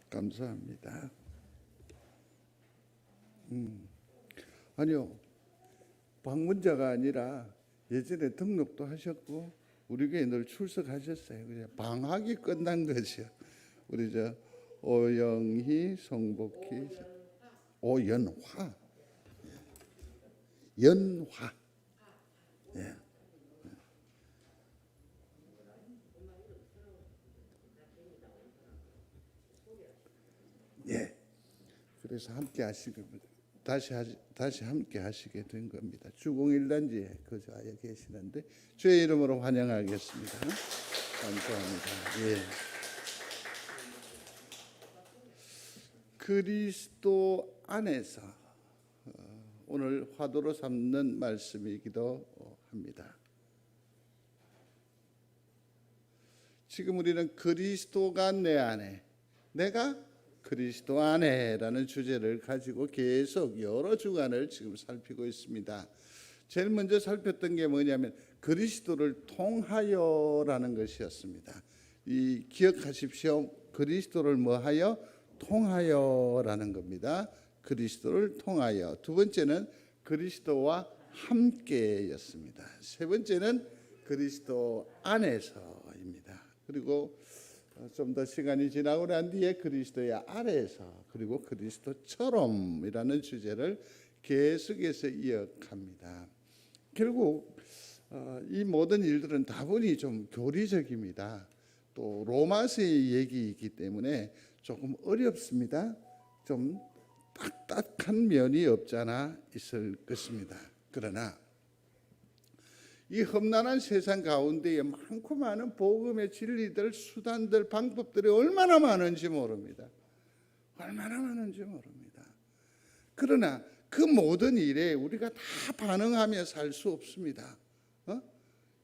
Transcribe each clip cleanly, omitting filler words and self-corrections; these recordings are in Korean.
감사합니다. 아니요, 방문자가 아니라 예전에 등록도 하셨고 우리 교회 늘 출석하셨어요. 그냥 방학이 끝난 것이요. 우리 저 오영희, 송복희, 오연화, 연화. 예. 예. 그래서 함께 하시고 다시 함께 하시게 된 겁니다. 주공일단지에 그저 계시는데 주의 이름으로 환영하겠습니다. 감사합니다. 예. 그리스도 안에서 오늘 화두로 삼는 말씀이기도 합니다. 지금 우리는 그리스도가 내 안에, 내가 그리스도 안에라는 주제를 가지고 계속 여러 주간을 지금 살피고 있습니다. 제일 먼저 살폈던 게 뭐냐면 그리스도를 통하여라는 것이었습니다. 이 기억하십시오. 그리스도를 뭐하여? 통하여라는 겁니다. 그리스도를 통하여. 두 번째는 그리스도와 함께였습니다. 세 번째는 그리스도 안에서입니다. 그리고 좀 더 시간이 지나고 난 뒤에 그리스도의 아래에서, 그리고 그리스도처럼이라는 주제를 계속해서 이어갑니다. 결국 이 모든 일들은 다분히 좀 교리적입니다. 또 로마서의 얘기이기 때문에 조금 어렵습니다. 좀 딱딱한 면이 없잖아 있을 것입니다. 그러나 이 험난한 세상 가운데에 많고 많은 복음의 진리들, 수단들, 방법들이 얼마나 많은지 모릅니다. 얼마나 많은지 모릅니다. 그러나 그 모든 일에 우리가 다 반응하며 살 수 없습니다.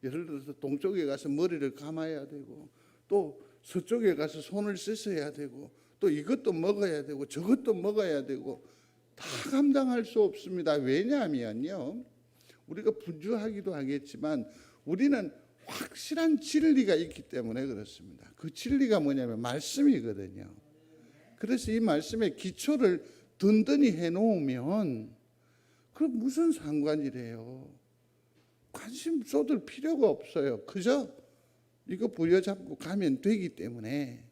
예를 들어서 동쪽에 가서 머리를 감아야 되고, 또 서쪽에 가서 손을 씻어야 되고, 또 이것도 먹어야 되고 저것도 먹어야 되고, 다 감당할 수 없습니다. 왜냐하면요, 우리가 분주하기도 하겠지만 우리는 확실한 진리가 있기 때문에 그렇습니다. 그 진리가 뭐냐면 말씀이거든요. 그래서 이 말씀의 기초를 든든히 해놓으면 그럼 무슨 상관이래요. 관심 쏟을 필요가 없어요. 그저 이거 부여잡고 가면 되기 때문에,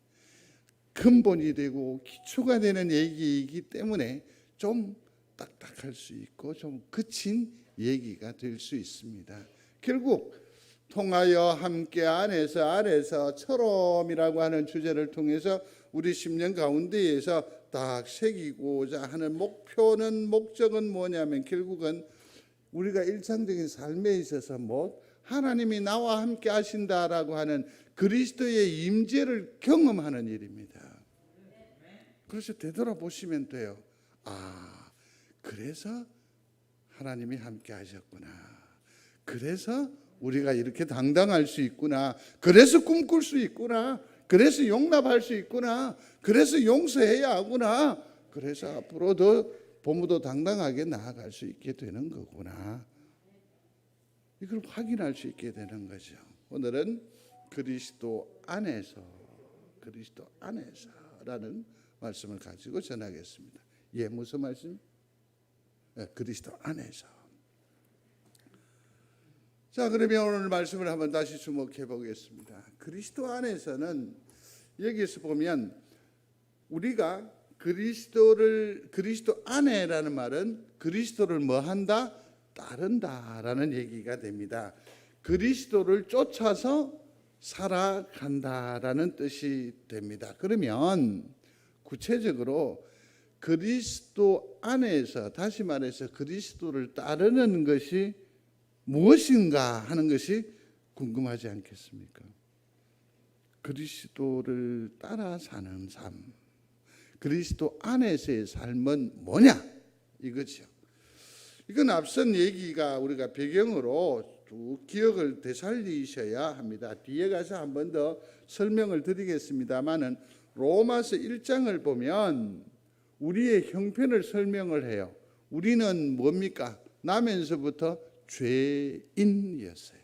근본이 되고 기초가 되는 얘기이기 때문에 좀 딱딱할 수 있고 좀 거친 얘기가 될 수 있습니다. 결국 통하여 함께 안에서 아래서 처럼이라고 하는 주제를 통해서 우리 심령 가운데에서 딱 새기고자 하는 목표는, 목적은 뭐냐면 결국은 우리가 일상적인 삶에 있어서 하나님이 나와 함께 하신다라고 하는 그리스도의 임재를 경험하는 일입니다. 그래서 되돌아보시면 돼요. 그래서 하나님이 함께 하셨구나. 그래서 우리가 이렇게 당당할 수 있구나. 그래서 꿈꿀 수 있구나. 그래서 용납할 수 있구나. 그래서 용서해야 하구나. 그래서 앞으로도 보무도 당당하게 나아갈 수 있게 되는 거구나. 이걸 확인할 수 있게 되는 거죠. 오늘은 그리스도 안에서라는 말씀을 가지고 전하겠습니다. 무슨 말씀? 그리스도 안에서. 자, 그러면 오늘 말씀을 한번 다시 주목해 보겠습니다. 그리스도 안에서는 여기서 보면 우리가 그리스도 안에라는 말은 그리스도를 뭐한다? 따른다라는 얘기가 됩니다. 그리스도를 쫓아서 살아간다라는 뜻이 됩니다. 그러면 구체적으로 그리스도 안에서, 다시 말해서 그리스도를 따르는 것이 무엇인가 하는 것이 궁금하지 않겠습니까? 그리스도를 따라 사는 삶, 그리스도 안에서의 삶은 뭐냐? 이거죠. 이건 앞선 얘기가 우리가 배경으로 쭉 기억을 되살리셔야 합니다. 뒤에 가서 한 번 더 설명을 드리겠습입니다만은 로마서 1장을 보면 우리의 형편을 설명을 해요. 우리는 뭡니까? 나면서부터 죄인이었어요.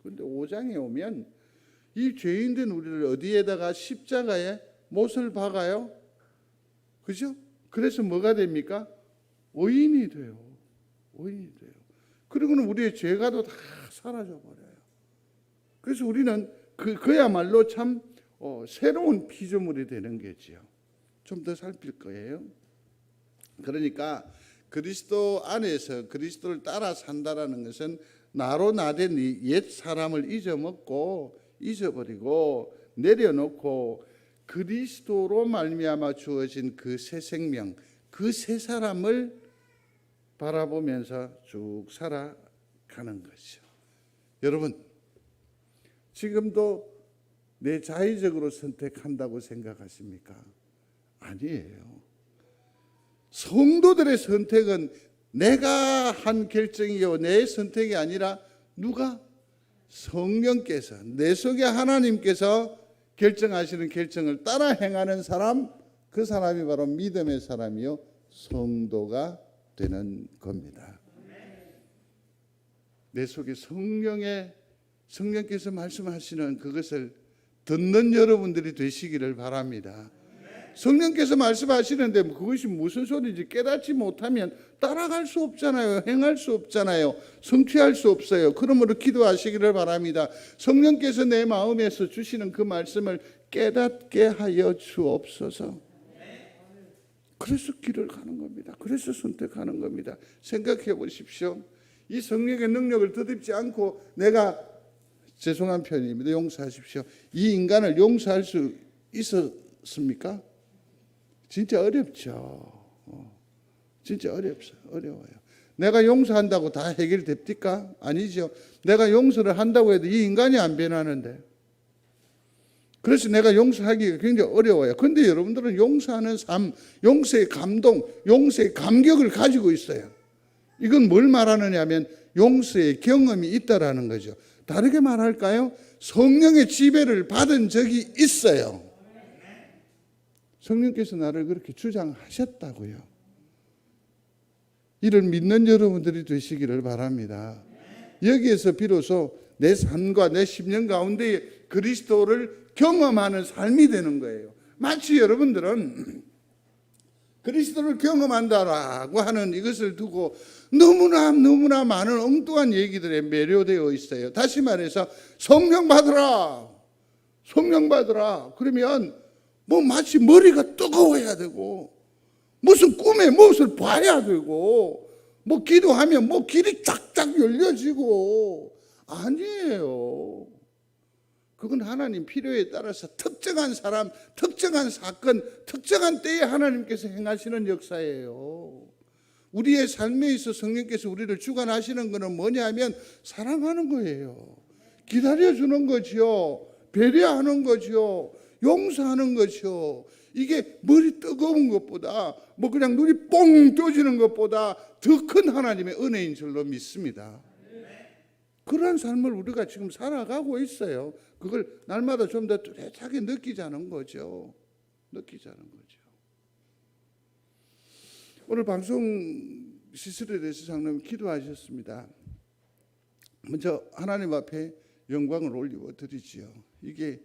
그런데 5장에 오면 이 죄인된 우리를 어디에다가? 십자가에 못을 박아요. 그죠? 그래서 뭐가 됩니까? 의인이 돼요. 의인이 돼요. 그리고는 우리의 죄가도 다 사라져 버려요. 그래서 우리는 그야말로 참 새로운 피조물이 되는 거지요. 좀 더 살필 거예요. 그러니까 그리스도 안에서 그리스도를 따라 산다라는 것은 나로 나된 옛 사람을 잊어버리고 내려놓고 그리스도로 말미암아 주어진 그 새 생명, 그 새 사람을 바라보면서 쭉 살아가는 것이죠. 여러분, 지금도 내 자의적으로 선택한다고 생각하십니까? 아니에요. 성도들의 선택은 내가 한 결정이요, 내 선택이 아니라 누가? 성령께서, 내 속에 하나님께서 결정하시는 결정을 따라 행하는 사람, 그 사람이 바로 믿음의 사람이요, 성도가 되는 겁니다. 내 속에 성령께서 말씀하시는 그것을 듣는 여러분들이 되시기를 바랍니다. 성령께서 말씀하시는데 그것이 무슨 소리인지 깨닫지 못하면 따라갈 수 없잖아요. 행할 수 없잖아요. 성취할 수 없어요. 그러므로 기도하시기를 바랍니다. 성령께서 내 마음에서 주시는 그 말씀을 깨닫게 하여 주옵소서. 그래서 길을 가는 겁니다. 그래서 선택하는 겁니다. 생각해 보십시오. 이 성령의 능력을 덧입지 않고 내가, 죄송한 편입니다. 용서하십시오. 이 인간을 용서할 수 있었습니까? 진짜 어렵죠. 진짜 어려워요. 내가 용서한다고 다 해결됩니까? 아니죠. 내가 용서를 한다고 해도 이 인간이 안 변하는데. 그래서 내가 용서하기가 굉장히 어려워요. 그런데 여러분들은 용서하는 삶, 용서의 감동, 용서의 감격을 가지고 있어요. 이건 뭘 말하느냐 하면 용서의 경험이 있다라는 거죠. 다르게 말할까요? 성령의 지배를 받은 적이 있어요. 성령께서 나를 그렇게 주장하셨다고요. 이를 믿는 여러분들이 되시기를 바랍니다. 여기에서 비로소 내 삶과 내 10년 가운데 그리스도를 경험하는 삶이 되는 거예요. 마치 여러분들은 그리스도를 경험한다라고 하는 이것을 두고 너무나 많은 엉뚱한 얘기들에 매료되어 있어요. 다시 말해서 성령 받으라. 그러면 뭐 마치 머리가 뜨거워야 되고 무슨 꿈에 무엇을 봐야 되고 뭐 기도하면 뭐 길이 쫙쫙 열려지고 아니에요. 그건 하나님 필요에 따라서 특정한 사람, 특정한 사건, 특정한 때에 하나님께서 행하시는 역사예요. 우리의 삶에 있어 성령께서 우리를 주관하시는 것은 뭐냐 하면 사랑하는 거예요. 기다려주는 거죠. 배려하는 거죠. 용서하는 거죠. 이게 머리 뜨거운 것보다 뭐 그냥 눈이 뻥 떠지는 것보다 더 큰 하나님의 은혜인 줄로 믿습니다. 그런 삶을 우리가 지금 살아가고 있어요. 그걸 날마다 좀 더 뚜렷하게 느끼자는 거죠. 오늘 방송 시설에 대해서 장로님 기도하셨습니다. 먼저 하나님 앞에 영광을 올리고 드리지요. 이게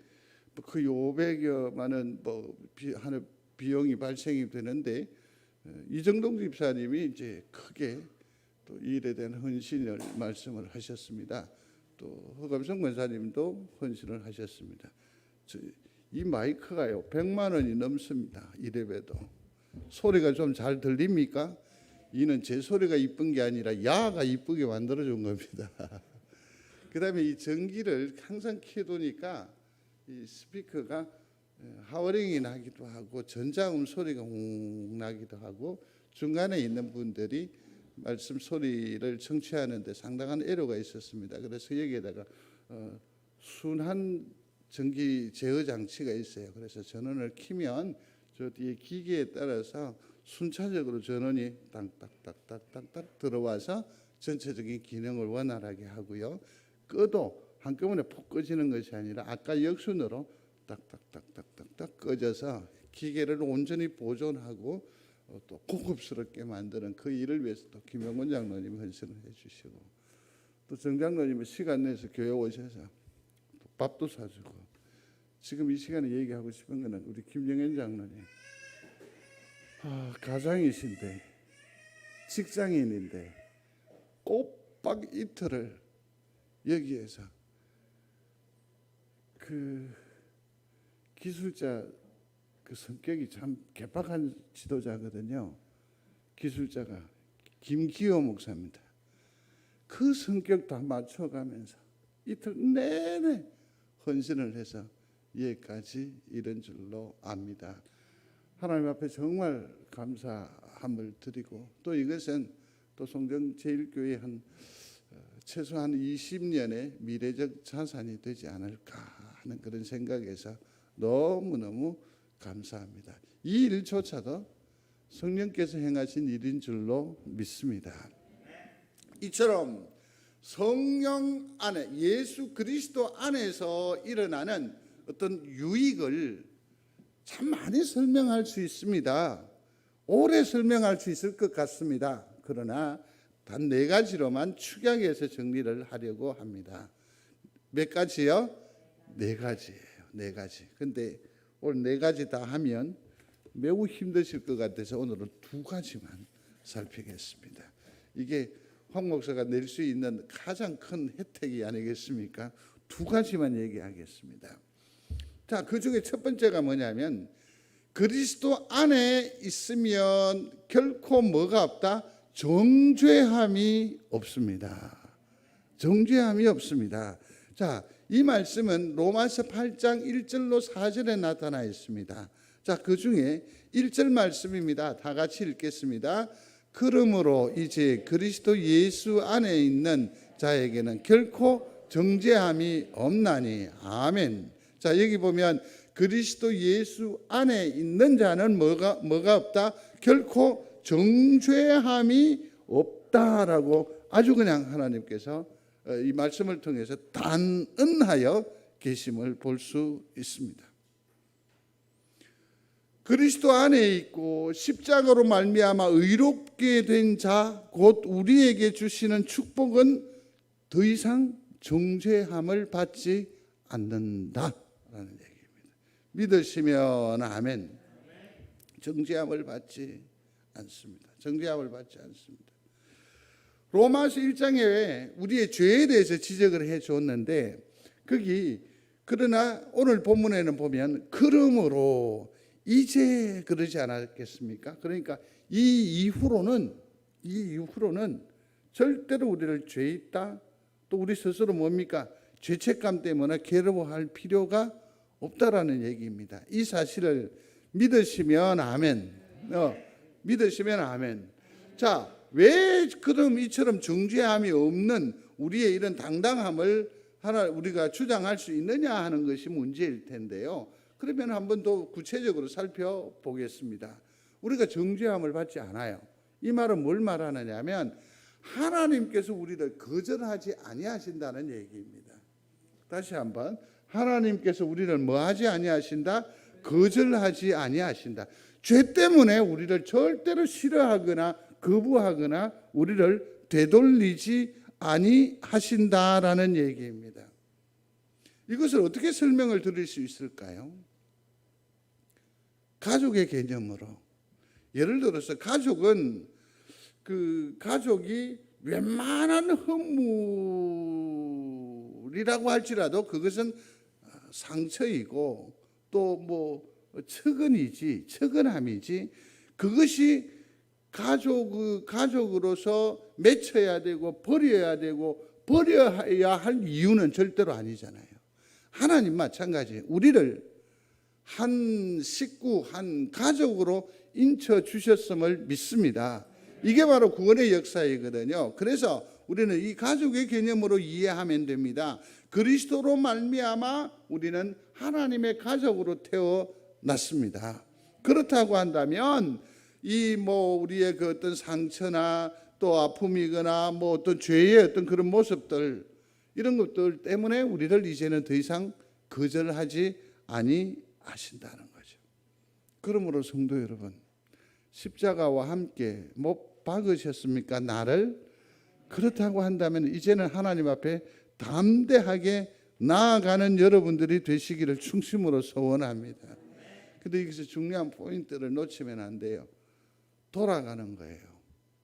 그 500여만원 하는 비용이 발생이 되는데 이정동 집사님이 이제 크게 또 이 일에 대한 헌신을 말씀을 하셨습니다. 또 허감성 권사님도 헌신을 하셨습니다. 이 마이크가요 100만 원이 넘습니다. 이래봬도 소리가 좀 잘 들립니까? 이는 제 소리가 이쁜 게 아니라 야가 이쁘게 만들어준 겁니다. 그 다음에 이 전기를 항상 켜두니까 이 스피커가 하워링이 나기도 하고 전자음 소리가 웅 나기도 하고 중간에 있는 분들이 말씀 소리를 청취하는데 상당한 애로가 있었습니다. 그래서 여기에다가 순환 전기 제어 장치가 있어요. 그래서 전원을 켜면 저 뒤에 기계에 따라서 순차적으로 전원이 딱딱딱딱딱 들어와서 전체적인 기능을 원활하게 하고요. 끄도 한꺼번에 폭 꺼지는 것이 아니라 아까 역순으로 딱딱딱딱딱 꺼져서 기계를 온전히 보존하고 또 고급스럽게 만드는 그 일을 위해서 또 김영곤 장로님 헌신을 해주시고 또 정 장로님은 시간 내서 교회 오셔서 또 밥도 사주고 지금 이 시간에 얘기하고 싶은 거는 우리 김영현 장로님, 가장이신데 직장인인데 꼬박 이틀을 여기에서 그 기술자 그 성격이 참 개박한 지도자거든요. 기술자가 김기호 목사입니다. 그 성격 다 맞춰가면서 이틀 내내 헌신을 해서 여기까지 이런 줄로 압니다. 하나님 앞에 정말 감사함을 드리고, 또 이것은 또 송정제일교회 한 최소한 20년의 미래적 자산이 되지 않을까 하는 그런 생각에서 너무너무 감사합니다. 이 일조차도 성령께서 행하신 일인 줄로 믿습니다. 이처럼 성령 안에, 예수 그리스도 안에서 일어나는 어떤 유익을 참 많이 설명할 수 있습니다. 오래 설명할 수 있을 것 같습니다. 그러나 단 4가지로만 축약해서 정리를 하려고 합니다. 몇 가지요? 4가지예요. 4가지. 근데 오늘 4가지 다 하면 매우 힘드실 것 같아서 오늘은 2가지만 살피겠습니다. 이게 황 목사가 낼 수 있는 가장 큰 혜택이 아니겠습니까? 2가지만 얘기하겠습니다. 자, 그 중에 첫 번째가 뭐냐면, 그리스도 안에 있으면 결코 뭐가 없다? 정죄함이 없습니다. 정죄함이 없습니다. 자, 이 말씀은 로마서 8장 1절로 4절에 나타나 있습니다. 자, 그 중에 1절 말씀입니다. 다 같이 읽겠습니다. 그러므로 이제 그리스도 예수 안에 있는 자에게는 결코 정죄함이 없나니. 아멘. 자, 여기 보면 그리스도 예수 안에 있는 자는 뭐가 없다? 결코 정죄함이 없다라고 아주 그냥 하나님께서 이 말씀을 통해서 단언하여 계심을 볼 수 있습니다. 그리스도 안에 있고 십자가로 말미암아 의롭게 된 자, 곧 우리에게 주시는 축복은 더 이상 정죄함을 받지 않는다라는 얘기입니다. 믿으시면 아멘. 정죄함을 받지 않습니다. 정죄함을 받지 않습니다. 로마서 1장에 우리의 죄에 대해서 지적을 해줬는데, 거기 그러나 오늘 본문에는 보면 그러므로 이제 그러지 않았겠습니까? 그러니까 이 이후로는 절대로 우리를 죄 있다, 또 우리 스스로 뭡니까? 죄책감 때문에 괴로워할 필요가 없다라는 얘기입니다. 이 사실을 믿으시면 아멘. 믿으시면 아멘. 자, 왜 그럼 이처럼 정죄함이 없는 우리의 이런 당당함을 우리가 주장할 수 있느냐 하는 것이 문제일 텐데요. 그러면 한번 더 구체적으로 살펴보겠습니다. 우리가 정죄함을 받지 않아요. 이 말은 뭘 말하느냐면 하나님께서 우리를 거절하지 아니하신다는 얘기입니다. 다시 한번, 하나님께서 우리를 뭐하지 아니하신다? 거절하지 아니하신다. 죄 때문에 우리를 절대로 싫어하거나 거부하거나 우리를 되돌리지 아니하신다라는 얘기입니다. 이것을 어떻게 설명을 드릴 수 있을까요? 가족의 개념으로. 예를 들어서 가족은 가족이 웬만한 허물이라고 할지라도 그것은 상처이고 또 척은함이지 그것이 가족으로서 맺혀야 되고 버려야 할 이유는 절대로 아니잖아요. 하나님 마찬가지, 우리를 한 식구, 한 가족으로 인쳐 주셨음을 믿습니다. 이게 바로 구원의 역사이거든요. 그래서 우리는 이 가족의 개념으로 이해하면 됩니다. 그리스도로 말미암아 우리는 하나님의 가족으로 태어났습니다. 그렇다고 한다면 우리의 그 어떤 상처나 또 아픔이거나 어떤 죄의 어떤 그런 모습들, 이런 것들 때문에 우리를 이제는 더 이상 거절하지 아니하신다는 거죠. 그러므로 성도 여러분, 십자가와 함께 못 박으셨습니까? 나를? 그렇다고 한다면 이제는 하나님 앞에 담대하게 나아가는 여러분들이 되시기를 충심으로 소원합니다. 근데 여기서 중요한 포인트를 놓치면 안 돼요. 돌아가는 거예요.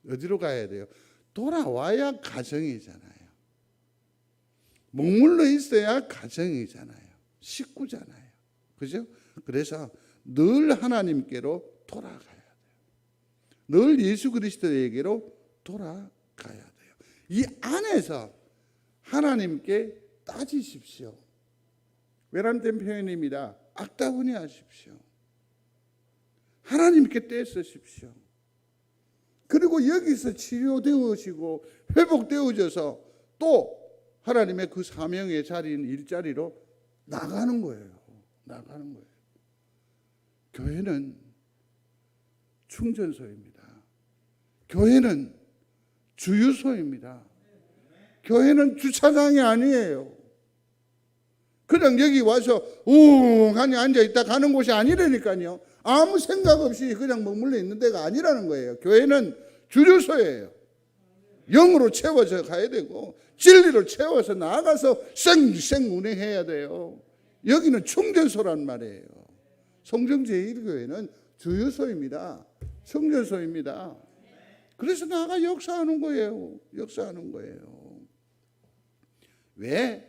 어디로 가야 돼요? 돌아와야 가정이잖아요. 머물러 있어야 가정이잖아요. 식구잖아요. 그죠? 그래서 늘 하나님께로 돌아가야 돼요. 늘 예수 그리스도에게로 돌아가야 돼요. 이 안에서 하나님께 따지십시오. 외람된 표현입니다. 악다구니 하십시오. 하나님께 떼쓰십시오. 그리고 여기서 치료되어지고 회복되어져서 또 하나님의 그 사명의 자리인 일자리로 나가는 거예요. 나가는 거예요. 교회는 충전소입니다. 교회는 주유소입니다. 교회는 주차장이 아니에요. 그냥 여기 와서 웅하니 앉아있다 가는 곳이 아니라니까요. 아무 생각 없이 그냥 머물러 있는 데가 아니라는 거예요. 교회는 주유소예요. 영으로 채워져 가야 되고 진리로 채워서 나아가서 쌩쌩 운행해야 돼요. 여기는 충전소란 말이에요. 성정 제1교회는 주유소입니다. 충전소입니다. 그래서 나아가 역사하는 거예요. 역사하는 거예요. 왜?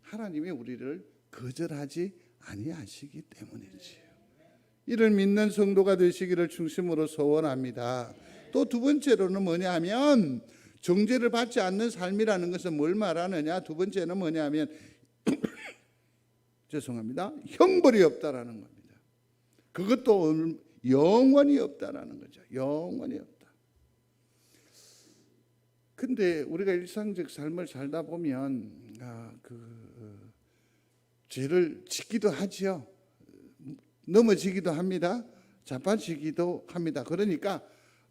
하나님이 우리를 거절하지 아니하시기 때문이지요. 이를 믿는 성도가 되시기를 중심으로 소원합니다. 또 두 번째로는 뭐냐면 정죄를 받지 않는 삶이라는 것은 뭘 말하느냐? 두 번째는 뭐냐면 죄송합니다. 형벌이 없다라는 겁니다. 그것도 영원히 없다라는 거죠. 영원히 없다. 근데 우리가 일상적 삶을 살다 보면 죄를 짓기도 하지요. 넘어지기도 합니다. 자빠지기도 합니다. 그러니까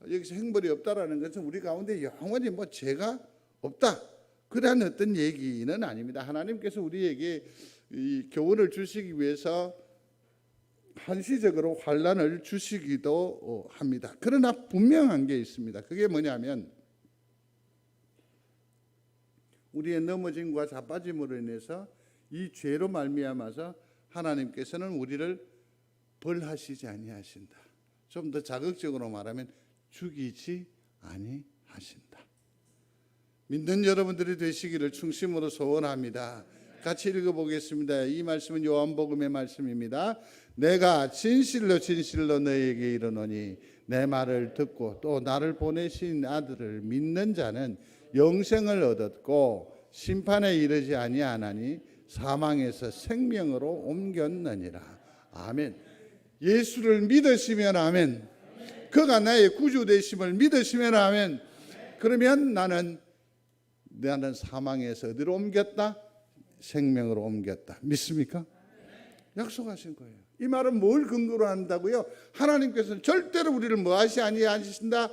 여기서 형벌이 없다라는 것은 우리 가운데 영원히 뭐 죄가 없다, 그러한 어떤 얘기는 아닙니다. 하나님께서 우리에게 이 교훈을 주시기 위해서 한시적으로 환난을 주시기도 합니다. 그러나 분명한 게 있습니다. 그게 뭐냐면 우리의 넘어짐과 자빠짐으로 인해서 이 죄로 말미암아서 하나님께서는 우리를 벌하시지 아니하신다. 좀 더 자극적으로 말하면 죽이지 아니하신다. 믿는 여러분들이 되시기를 충심으로 소원합니다. 같이 읽어보겠습니다. 이 말씀은 요한복음의 말씀입니다. 내가 진실로 진실로 너희에게 이르노니 내 말을 듣고 또 나를 보내신 아들을 믿는 자는 영생을 얻었고 심판에 이르지 아니하나니 사망에서 생명으로 옮겼느니라. 아멘. 예수를 믿으시면 아멘. 그가 나의 구주 되심을 믿으시면 아멘. 그러면 나는 사망에서 어디로 옮겼다? 생명으로 옮겼다. 믿습니까? 약속하신 거예요. 이 말은 뭘 근거로 한다고요? 하나님께서는 절대로 우리를 뭐하시 아니하신다,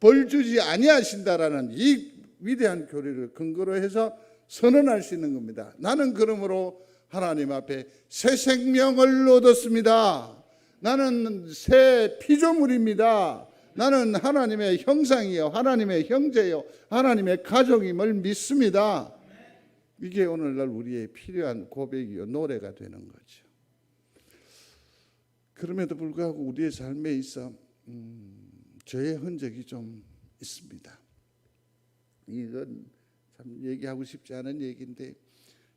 벌 주지 아니하신다라는 이 위대한 교리를 근거로 해서 선언할 수 있는 겁니다. 나는 그러므로 하나님 앞에 새 생명을 얻었습니다. 나는 새 피조물입니다. 나는 하나님의 형상이요, 하나님의 형제요, 하나님의 가족임을 믿습니다. 이게 오늘날 우리의 필요한 고백이요, 노래가 되는 거죠. 그럼에도 불구하고 우리의 삶에 있어 죄의 흔적이 좀 있습니다. 이건 참 얘기하고 싶지 않은 얘기인데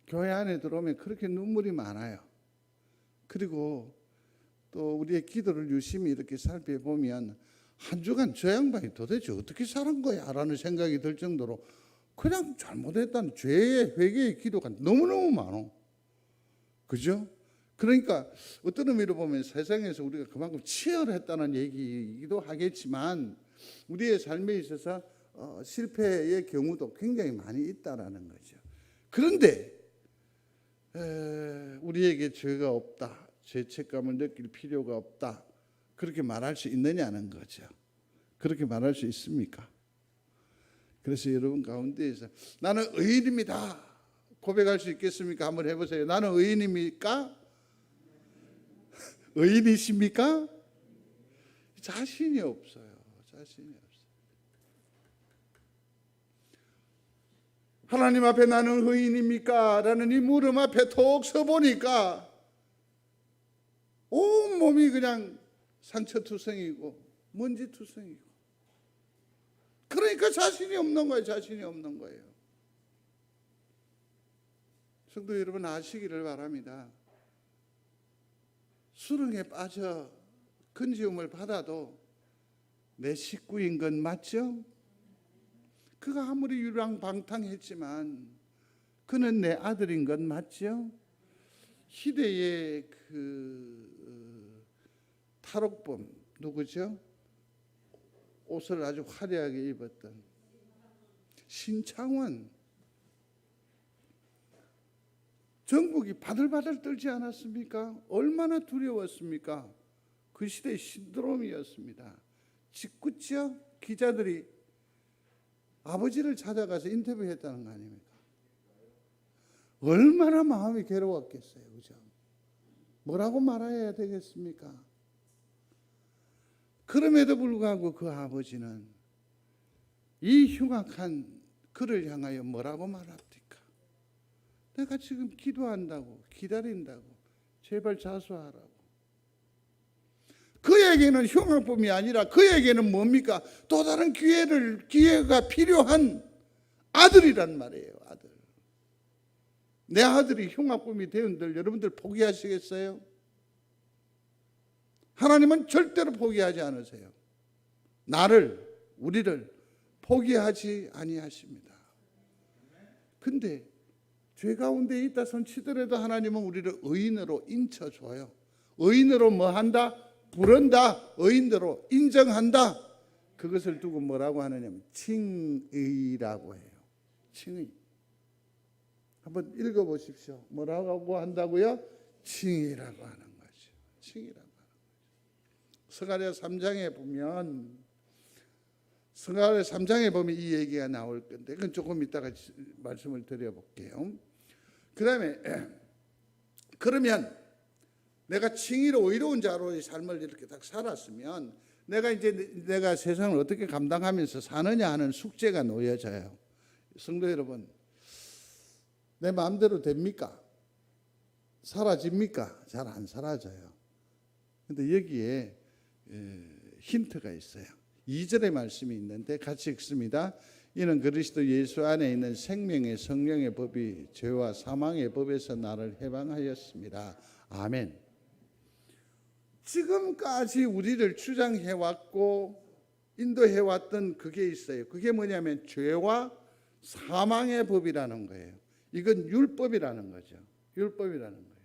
교회 안에 들어오면 그렇게 눈물이 많아요. 그리고 또 우리의 기도를 유심히 이렇게 살펴보면 한 주간 저 양반이 도대체 어떻게 살은 거야? 라는 생각이 들 정도로 그냥 잘못했다는 죄의 회개의 기도가 너무너무 많아. 그죠? 그러니까 어떤 의미로 보면 세상에서 우리가 그만큼 치열했다는 얘기이기도 하겠지만 우리의 삶에 있어서 실패의 경우도 굉장히 많이 있다라는 거죠. 그런데 우리에게 죄가 없다, 죄책감을 느낄 필요가 없다, 그렇게 말할 수 있느냐는 거죠. 그렇게 말할 수 있습니까? 그래서 여러분 가운데에서 나는 의인입니다 고백할 수 있겠습니까? 한번 해보세요. 나는 의인입니까? 의인이십니까? 자신이 없어요. 자신이 없어요. 하나님 앞에 나는 의인입니까? 라는 이 물음 앞에 톡 서보니까 온몸이 그냥 상처투성이고 먼지투성이고, 그러니까 자신이 없는 거예요. 자신이 없는 거예요. 성도 여러분, 아시기를 바랍니다. 수렁에 빠져 건지움을 받아도 내 식구인 건 맞죠? 그가 아무리 유랑방탕했지만 그는 내 아들인 건 맞죠? 희대의 탈옥범 누구죠? 옷을 아주 화려하게 입었던 신창원, 전국이 바들바들 떨지 않았습니까? 얼마나 두려웠습니까? 그 시대의 신드롬이었습니다. 짓궂죠? 기자들이 아버지를 찾아가서 인터뷰했다는 거 아닙니까? 얼마나 마음이 괴로웠겠어요. 그죠? 뭐라고 말해야 되겠습니까? 그럼에도 불구하고 그 아버지는 이 흉악한 그를 향하여 뭐라고 말합니까? 내가 지금 기도한다고, 기다린다고, 제발 자수하라고. 그에게는 흉악범이 아니라 그에게는 뭡니까? 또 다른 기회가 필요한 아들이란 말이에요. 아들. 내 아들이 흉악범이 되었는데 여러분들 포기하시겠어요? 하나님은 절대로 포기하지 않으세요. 나를, 우리를 포기하지 아니하십니다. 근데 죄 가운데 있다 손치더라도 하나님은 우리를 의인으로 인쳐줘요. 의인으로 뭐 한다? 부른다. 의인으로 인정한다. 그것을 두고 뭐라고 하느냐면 칭의라고 해요. 칭의. 한번 읽어보십시오. 뭐라고 한다고요? 칭의라고 하는 거죠. 칭의라고 하는 거죠. 스가랴 3장에 보면 이 얘기가 나올 건데 그건 조금 이따가 말씀을 드려볼게요. 그 다음에 그러면 내가 칭의로 의로운 자로의 삶을 이렇게 딱 살았으면 내가 세상을 어떻게 감당하면서 사느냐 하는 숙제가 놓여져요. 성도 여러분, 내 마음대로 됩니까? 사라집니까? 잘 안 사라져요. 근데 여기에 힌트가 있어요. 2절의 말씀이 있는데 같이 읽습니다. 이는 그리스도 예수 안에 있는 생명의 성령의 법이 죄와 사망의 법에서 나를 해방하였습니다. 아멘. 지금까지 우리를 주장해왔고 인도해왔던 그게 있어요. 그게 뭐냐면 죄와 사망의 법이라는 거예요. 이건 율법이라는 거죠. 율법이라는 거예요.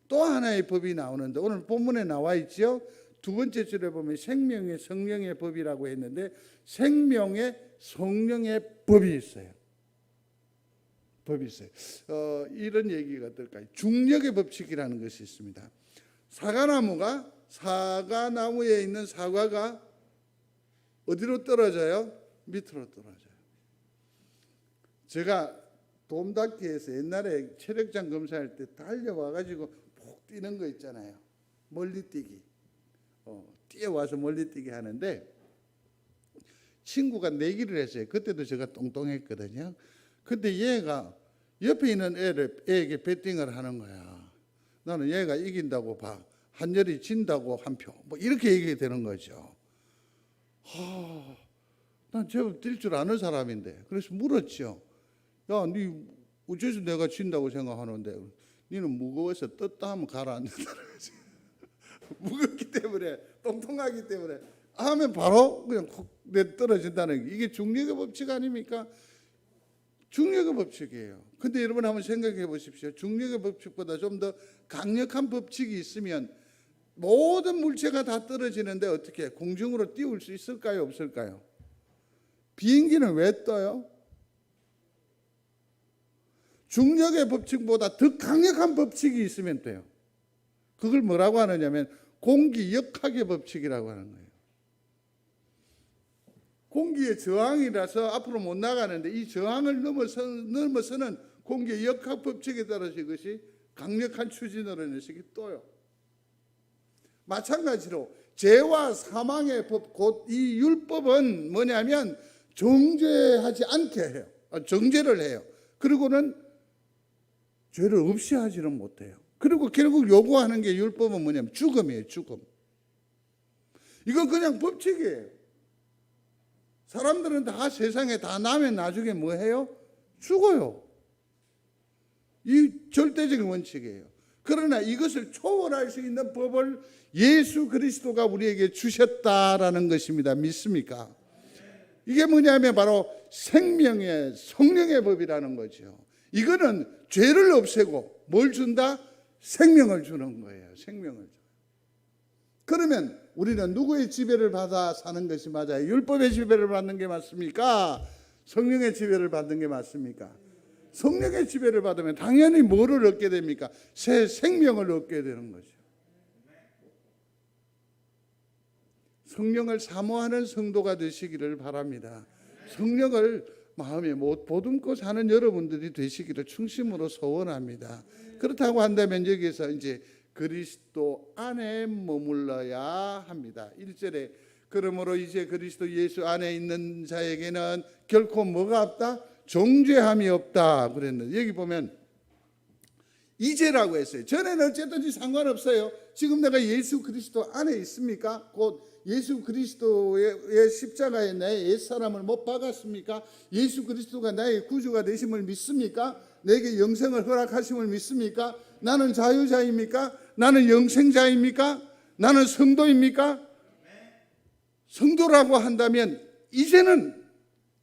또 하나의 법이 나오는데 오늘 본문에 나와 있죠. 두 번째 줄에 보면 생명의 성령의 법이라고 했는데 생명의 성령의 법이 있어요. 법이 있어요. 이런 얘기가 어떨까요? 중력의 법칙이라는 것이 있습니다. 사과나무에 있는 사과가 어디로 떨어져요? 밑으로 떨어져요. 제가 돔닫기에서 옛날에 체력장 검사할 때 달려와가지고 푹 뛰는 거 있잖아요. 멀리 뛰기. 뛰어와서 멀리 뛰기 하는데 친구가 내기를 했어요. 그때도 제가 똥똥했거든요. 근데 얘가 옆에 있는 애에게 배팅을 하는 거야. 나는 얘가 이긴다고 봐. 한열이 진다고 한 표. 뭐 이렇게 얘기가 되는 거죠. 난 제법 뛸 줄 아는 사람인데. 그래서 물었죠. 야, 니 어째서 내가 진다고 생각하는데? 니는 무거워서 떴다 하면 가라앉는다는 거지. 무겁기 때문에, 똥통하기 때문에 하면 바로 그냥 내 떨어진다는 게 이게 중력의 법칙 아닙니까? 중력의 법칙이에요. 근데 여러분 한번 생각해 보십시오. 중력의 법칙보다 좀 더 강력한 법칙이 있으면 모든 물체가 다 떨어지는데 어떻게 공중으로 띄울 수 있을까요? 없을까요? 비행기는 왜 떠요? 중력의 법칙보다 더 강력한 법칙이 있으면 돼요. 그걸 뭐라고 하느냐면 공기 역학의 법칙이라고 하는 거예요. 공기의 저항이라서 앞으로 못 나가는데 이 저항을 넘어서는 공기의 역학 법칙에 따라서 이것이 강력한 추진으로 인해서 떠요. 마찬가지로 죄와 사망의 법, 곧 이 율법은 뭐냐면 정죄하지 않게 해요. 정죄를 해요. 그리고는 죄를 없이 하지는 못해요. 그리고 결국 요구하는 게 율법은 뭐냐면 죽음이에요. 죽음. 이건 그냥 법칙이에요. 사람들은 다 세상에 다 나면 나중에 뭐 해요? 죽어요. 이 절대적인 원칙이에요. 그러나 이것을 초월할 수 있는 법을 예수 그리스도가 우리에게 주셨다라는 것입니다. 믿습니까? 이게 뭐냐면 바로 생명의 성령의 법이라는 거죠. 이거는 죄를 없애고 뭘 준다? 생명을 주는 거예요. 생명을. 그러면 우리는 누구의 지배를 받아 사는 것이 맞아요? 율법의 지배를 받는 게 맞습니까? 성령의 지배를 받는 게 맞습니까? 성령의 지배를 받으면 당연히 뭐를 얻게 됩니까? 새 생명을 얻게 되는 거죠. 성령을 사모하는 성도가 되시기를 바랍니다. 성령을 마음에 못 보듬고 사는 여러분들이 되시기를 충심으로 소원합니다. 그렇다고 한다면 여기에서 이제 그리스도 안에 머물러야 합니다. 1절에 그러므로 이제 그리스도 예수 안에 있는 자에게는 결코 뭐가 없다? 정죄함이 없다 그랬는데 여기 보면 이제라고 했어요. 전에는 어쨌든지 상관없어요. 지금 내가 예수 그리스도 안에 있습니까? 곧 예수 그리스도의 십자가에 나의 옛사람을 못 박았습니까? 예수 그리스도가 나의 구주가 되심을 믿습니까? 내게 영생을 허락하심을 믿습니까? 나는 자유자입니까? 나는 영생자입니까? 나는 성도입니까? 성도라고 한다면 이제는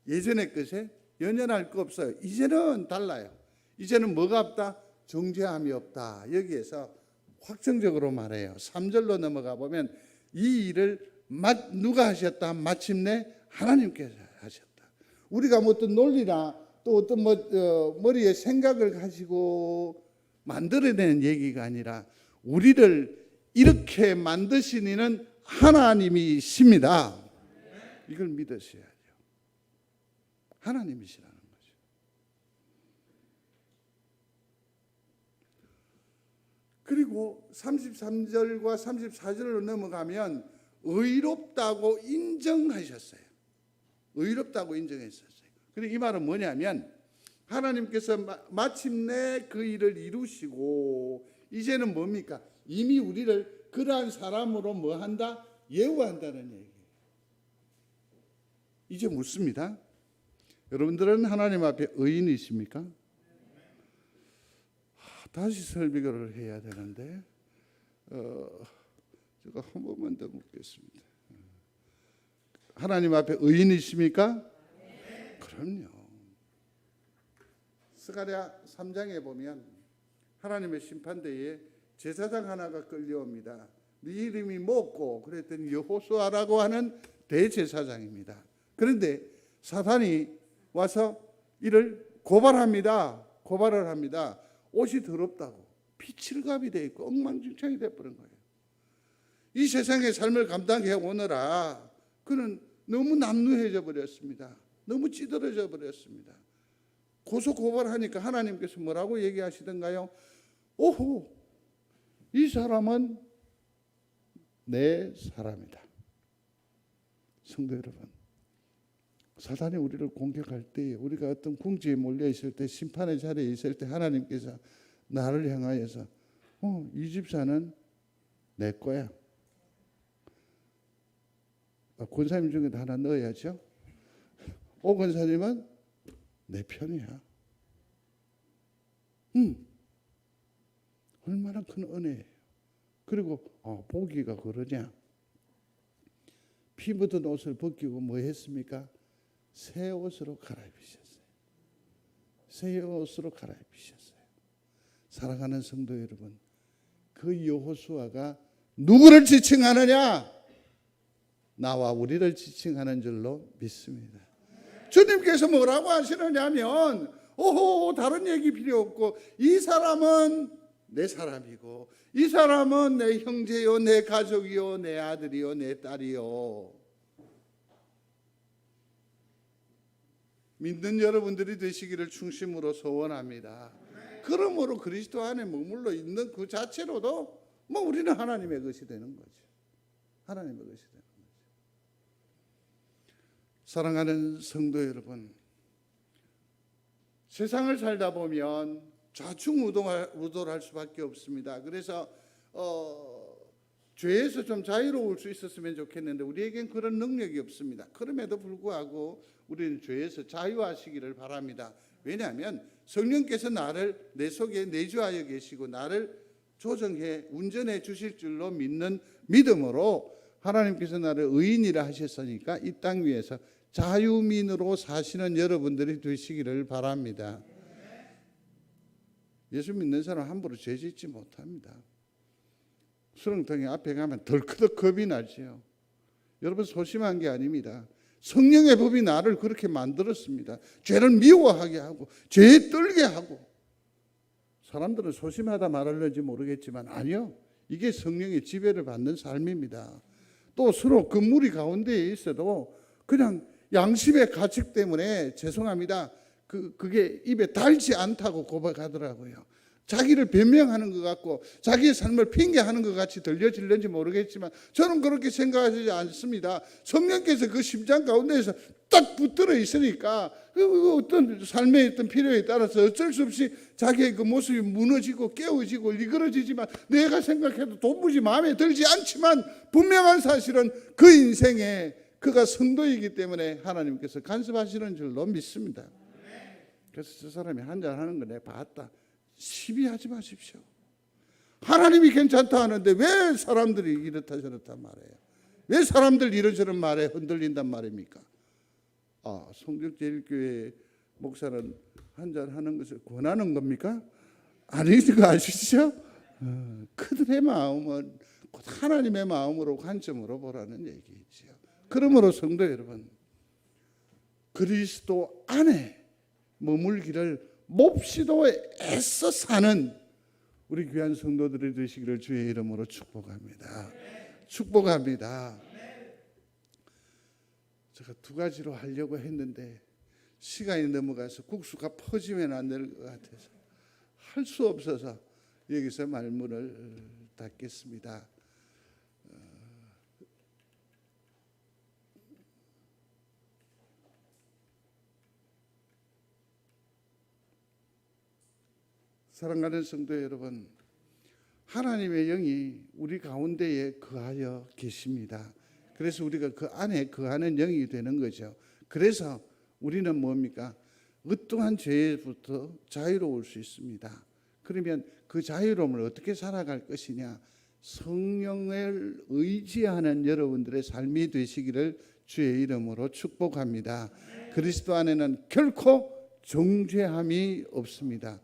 예전의 것에 연연할 거 없어요. 이제는 달라요. 이제는 뭐가 없다? 정죄함이 없다. 여기에서 확정적으로 말해요. 3절로 넘어가 보면 이 일을 누가 하셨다? 마침내 하나님께서 하셨다. 우리가 뭐 어떤 논리나 또 어떤 머리에 생각을 가지고 만들어내는 얘기가 아니라 우리를 이렇게 만드신 이는 하나님이십니다. 이걸 믿으셔야죠. 하나님이시라는 거죠. 그리고 33절과 34절로 넘어가면 의롭다고 인정하셨어요. 의롭다고 인정했었어요. 그리고 이 말은 뭐냐면 하나님께서 마침내 그 일을 이루시고 이제는 뭡니까? 이미 우리를 그러한 사람으로 뭐 한다? 예우한다는 얘기예요. 이제 묻습니다. 여러분들은 하나님 앞에 의인이십니까? 다시 설교를 해야 되는데 제가 한 번만 더 묻겠습니다. 하나님 앞에 의인이십니까? 그럼요. 스가랴 3장에 보면 하나님의 심판대에 제사장 하나가 끌려옵니다. 네 이름이 뭐고? 그랬더니 여호수아라고 하는 대제사장입니다. 그런데 사탄이 와서 이를 고발합니다. 고발을 합니다. 옷이 더럽다고 피칠갑이 되어 있고 엉망진창이 되어버린 거예요. 이 세상의 삶을 감당해 오느라 그는 너무 남루해져 버렸습니다. 너무 찌들어져 버렸습니다. 고소 고발하니까 하나님께서 뭐라고 얘기하시던가요? 오호, 이 사람은 내 사람이다. 성도 여러분, 사단이 우리를 공격할 때, 우리가 어떤 궁지에 몰려 있을 때, 심판의 자리에 있을 때 하나님께서 나를 향하여서 이 집사는 내 거야. 권사님 중에도 하나 넣어야죠. 오 권사님은 내 편이야. 얼마나 큰 은혜예요. 그리고 보기가 그러냐? 피 묻은 옷을 벗기고 뭐 했습니까? 새 옷으로 갈아입히셨어요. 새 옷으로 갈아입히셨어요. 사랑하는 성도 여러분, 그 여호수아가 누구를 지칭하느냐? 나와 우리를 지칭하는 줄로 믿습니다. 주님께서 뭐라고 하시느냐면 오호, 다른 얘기 필요 없고 이 사람은 내 사람이고 이 사람은 내 형제요, 내 가족이요, 내 아들이요, 내 딸이요. 믿는 여러분들이 되시기를 충심으로 소원합니다. 그러므로 그리스도 안에 머물러 있는 그 자체로도 뭐 우리는 하나님의 것이 되는 거죠. 하나님의 것이 되는 거죠. 사랑하는 성도 여러분, 세상을 살다 보면 좌충우돌할 수밖에 없습니다. 그래서 죄에서 좀 자유로울 수 있었으면 좋겠는데 우리에겐 그런 능력이 없습니다. 그럼에도 불구하고 우리는 죄에서 자유하시기를 바랍니다. 왜냐하면 성령께서 나를 내 속에 내주하여 계시고 나를 조정해 운전해 주실 줄로 믿는 믿음으로 하나님께서 나를 의인이라 하셨으니까 이 땅 위에서 자유민으로 사시는 여러분들이 되시기를 바랍니다. 예수 믿는 사람 함부로 죄 짓지 못합니다. 수렁통에 앞에 가면 덜커덕 겁이 나지요. 여러분 소심한 게 아닙니다. 성령의 법이 나를 그렇게 만들었습니다. 죄를 미워하게 하고 죄에 떨게 하고. 사람들은 소심하다 말하는지 모르겠지만 아니요. 이게 성령의 지배를 받는 삶입니다. 또 서로 그 무리 가운데에 있어도 그냥 양심의 가책 때문에 죄송합니다. 그게 입에 달지 않다고 고백하더라고요. 자기를 변명하는 것 같고 자기의 삶을 핑계하는 것 같이 들려질는지 모르겠지만 저는 그렇게 생각하지 않습니다. 성령께서 그 심장 가운데에서 딱 붙들어 있으니까 어떤 삶의 어떤 필요에 따라서 어쩔 수 없이 자기의 그 모습이 무너지고 깨어지고 리그러지지만 내가 생각해도 도무지 마음에 들지 않지만 분명한 사실은 그 인생에 그가 성도이기 때문에 하나님께서 간섭하시는 줄로 믿습니다. 그래서 저 사람이 한잔하는 거 내가 봤다. 시비하지 마십시오. 하나님이 괜찮다 하는데 왜 사람들이 이렇다 저렇다 말해요? 왜 사람들 이런저런 말에 흔들린단 말입니까? 성적제일교회 목사는 한잔하는 것을 권하는 겁니까? 아니지 거 아시죠? 그들의 마음은 곧 하나님의 마음으로 관점으로 보라는 얘기죠. 그러므로 성도 여러분, 그리스도 안에 머물기를 몹시도 애써 사는 우리 귀한 성도들이 되시기를 주의 이름으로 축복합니다. 축복합니다. 제가 두 가지로 하려고 했는데 시간이 넘어가서 국수가 퍼지면 안 될 것 같아서 할 수 없어서 여기서 말문을 닫겠습니다. 사랑하는 성도 여러분, 하나님의 영이 우리 가운데에 거하여 계십니다. 그래서 우리가 그 안에 거하는 영이 되는 거죠. 그래서 우리는 뭡니까? 어떠한 죄부터 자유로울 수 있습니다. 그러면 그 자유로움을 어떻게 살아갈 것이냐? 성령을 의지하는 여러분들의 삶이 되시기를 주의 이름으로 축복합니다. 그리스도 안에는 결코 정죄함이 없습니다.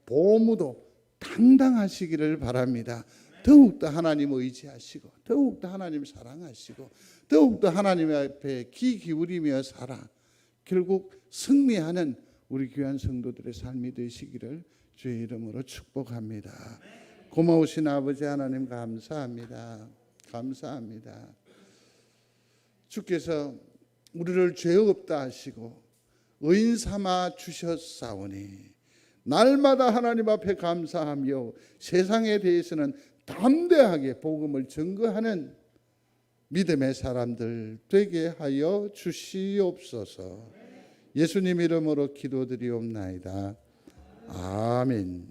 보무도 당당하시기를 바랍니다. 더욱더 하나님 의지하시고 더욱더 하나님 사랑하시고 더욱더 하나님 앞에 귀 기울이며 살아 결국 승리하는 우리 귀한 성도들의 삶이 되시기를 주의 이름으로 축복합니다. 고마우신 아버지 하나님 감사합니다. 감사합니다. 주께서 우리를 죄 없다 하시고 의인 삼아 주셨사오니 날마다 하나님 앞에 감사하며 세상에 대해서는 담대하게 복음을 증거하는 믿음의 사람들 되게 하여 주시옵소서. 예수님 이름으로 기도드리옵나이다. 아멘.